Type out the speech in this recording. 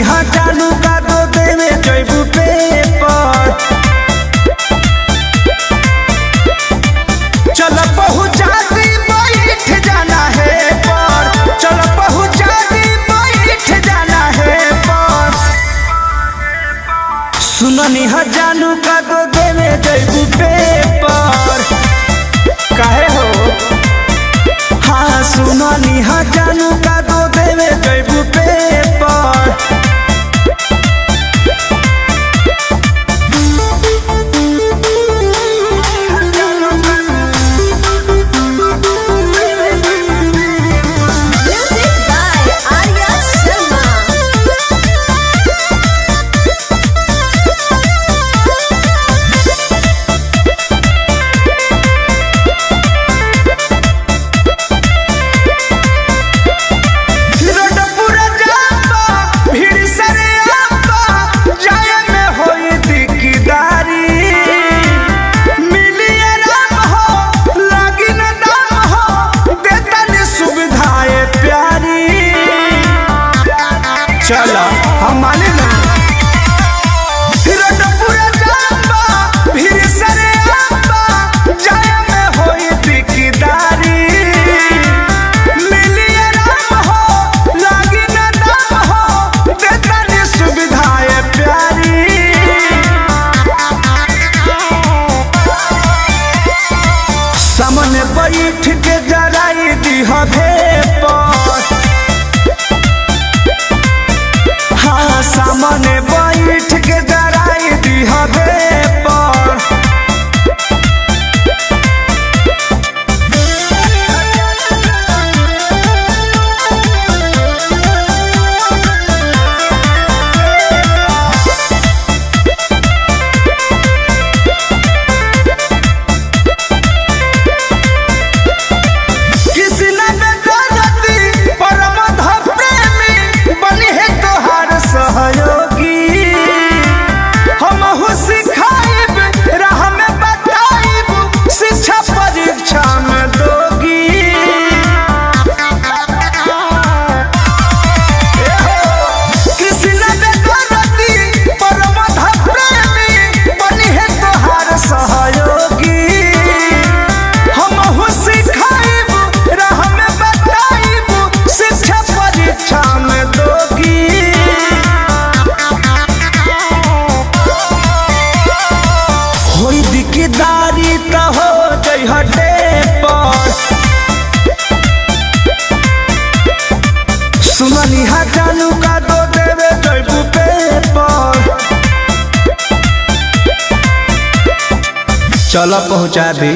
हा जानू का दो देवे जैबू पेपर। चल पहुँचा दी बैठ जाना है पर, चल पहुँचा दी बैठ जाना है पर। सुननी हा जानू का दो देवे जैबू पेपर। काहे हो हाँ सुननी हा जानू का दो देवे जैबू पेपर। चला हम माने ना पूरा जाबा फिर सरे आबा जाय में होई दिकदारी। मिली आराम हो लागी ना दाम हो देता ने सुविधाएं प्यारी। सामने बैठ के जराई दी हवे पर। सामने बैठ के जराई दी हवे पर। किसी ने बेदर्दी परमध प्रेमी बनी है तोहार सहयोगी। हमहु सिखाइब राह में बताइब शिक्षा परीक्षा में दोगी। कृष्ण बेदर्दी परमध प्रेमी बनी है तोहार सहयोगी। हमहु सिखाइब राह में बताइब शिक्षा परीक्षा में दोगी। होई दिकदारी त हो जई हटे पर। सुननी हा जानू का दो देवे जैबू पेपर। चल पहुँचा दी।